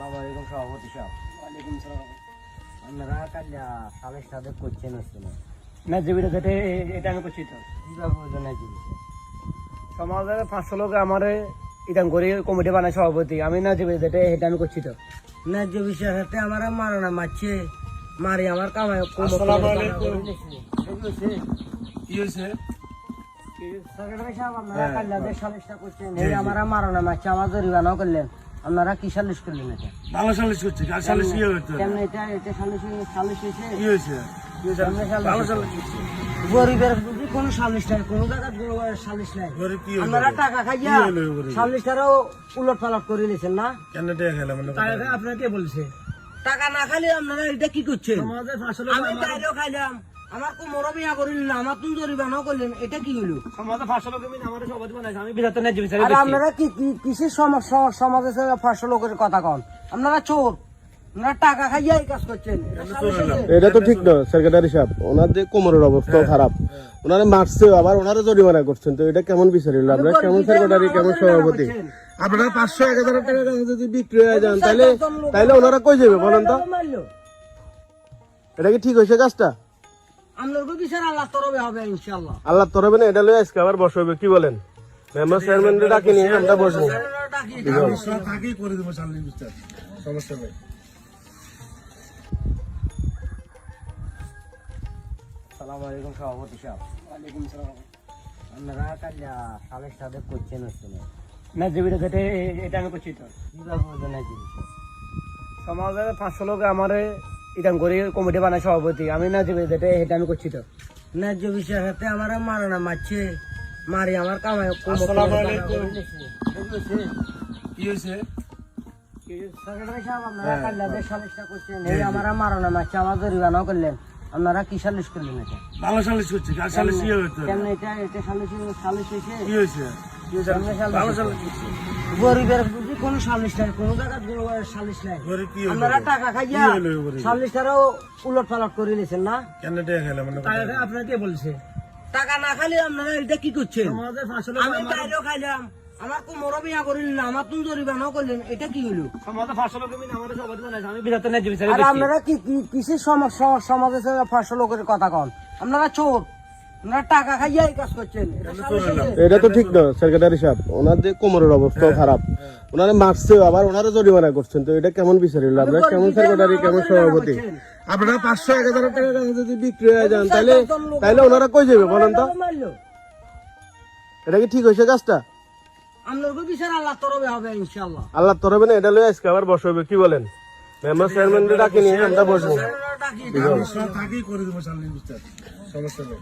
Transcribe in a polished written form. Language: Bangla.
আসসালামু আলাইকুম সভাপতি সাহেব। ওয়ালাইকুম সালাম। আপনারা কাল সালের সাথে করছেন হচ্ছে না না জীবিত যেটা এটা আমি করছি তো কিভাবে হলো না জিনিস সমাজের 500 লোক আমারে ইদান করে কমিটি বানায় সভাপতি আমি না জীবিত যেটা এটা আমি করছি তো ন্যায্য বিষয়ের সাথে আমার মারানা মারছে মারি আমার কামাই আসসালামু আলাইকুম। কি হয়েছে? সেক্রেটারি সাহেব আপনারা কাল সালিশটা করছেন এই আমার মারানা মারছে আমার জরিমানাও করলেন আপনারা কি সালিশ করলেন এটা ভালো সালিশ করছে আর সালিশ কি হইতো কেমন এটা সালিশ হয়েছে কি হয়েছে ভালো সালিশ করছে গরিবের যদি কোনো সালিশ নাই কোনো জায়গায় সালিশ নাই গরিব কি হইলো আপনারা টাকা খাইয়া কি হইলো গরিব? সালিশটারও উলট পালট করে নিয়েছেন না কেন টাকা খেলাম আপনাকে কে বলছে টাকা না খালি আপনারা এটা কি করছেন সমাজের 500 লোক আমি বাইরেও খাইলাম আমার কোমরও বিয়া করিলেন আমার তুমি জরিমানাও করলেন এটা কি হলো সমাজের 500 লোক আমি আমারে সভাপতি বানাইছে আমি বিধাতা না জীবিত আর আপনারা কি কিসের সমাজে 500 লোকের কথা কন আপনারা চোর আপনারা টাকা খাইয়া এই কাজ করছেন এটা তো ঠিক না সেক্রেটারি সাহেব, ওনার যে কোমরের অবস্থা খারাপ, ওনারা মারছে আবার ওনারা জরিমানা করছেন, তো এটা কেমন বিচার হলো? আপনারা কেমন সেক্রেটারি কেমন সভাপতি? আপনারা 500-1000 টাকা যদি বিক্রি হয়ে যান তাহলে ওনারা কই যাবে বলেন তো? এটা কি ঠিক হয়েছে কাজটা? আপনার বিচার আল্লাহ তরফে হবে ইনশাআল্লাহ। আল্লাহ তরফে না, এটা লয়ে আজকে আবার বসে হবে, কি বলেন? মেম্বার চেয়ারম্যান ডাকি নিয়ে আমরা বসবো। তাকেই করে দেবো সালিশ বিচার, সমস্যা নেই। আসসালামু আলাইকুম সভাপতি সাহেব। ওয়ালাইকুম সালাম। আপনারা কাল সালের সাথে করছেন হচ্ছে না না জীবিত যেটা এটা আমি করছি তো কিভাবে হলো না জিনিস সমাজের 500 লোক আমারে ইদান করে কমিটি বানায় সভাপতি আমি না জীবিত যেটা এটা আমি করছি তো ন্যায্য বিষয়ের সাথে আমার মারানা মারছে মারি আমার কামাই আসসালামু আলাইকুম। কি হয়েছে সেক্রেটারি সাহেব আপনারা কাল সালিশটা করছেন এই আমার মারানা মারছে আমার জরিমানাও করলেন আপনারা কি সালিশ করলেন এটা ভালো সালিশ করছে আর সালিশ কি হইতো কেমন এটা সালিশ হয়েছে কি হয়েছে ভালো সালিশ করছে গরিবের যদি কোনো সালিশ নাই কোনো জায়গায় সালিশ নাই গরিব কি হইলো আপনারা টাকা খাইয়া কি হইলো গরিব? সালিশটারও উলট পালট করে নিয়েছেন না কেন টাকা খেলাম আপনাকে কে বলছে টাকা না খালি আপনারা এটা কি করছেন সমাজের 500 লোক আমি বাইরেও খাইলাম আমার কোমরও বিয়া করিলেন আমার তুমি জরিমানাও করলেন এটা কি হলো সমাজের 500 লোক আমি আমারে সভাপতি বানাইছে আমি বিধাতা না জীবিত আর আপনারা কি কিসের সমাজে 500 লোকের কথা কন আপনারা চোর আপনারা টাকা খাইয়া এই কাজ করছেন এটা সালিশ হয়েছে? এটা তো ঠিক না সেক্রেটারি সাহেব, ওনার যে কোমরের অবস্থা খারাপ, ওনারা মারছে আবার ওনারা জরিমানা করছেন, তো এটা কেমন বিচার হলো? আপনারা কেমন সেক্রেটারি কেমন সভাপতি? আপনারা 500-1000 টাকা যদি বিক্রি হয়ে যান তাহলে ওনারা কই যাবে বলেন তো? মারলো। এটা কি ঠিক হয়েছে কাজটা? আপনার বিচার আল্লাহ তরফে হবে ইনশাআল্লাহ। আল্লাহ তরফে না, এটা লয়ে আজকে আবার বসে হবে, কি বলেন? মেম্বার চেয়ারম্যান ডাকি নিয়ে আমরা বসবো। তাকেই করে দেবো সালিশ বিচার, সমস্যা নেই।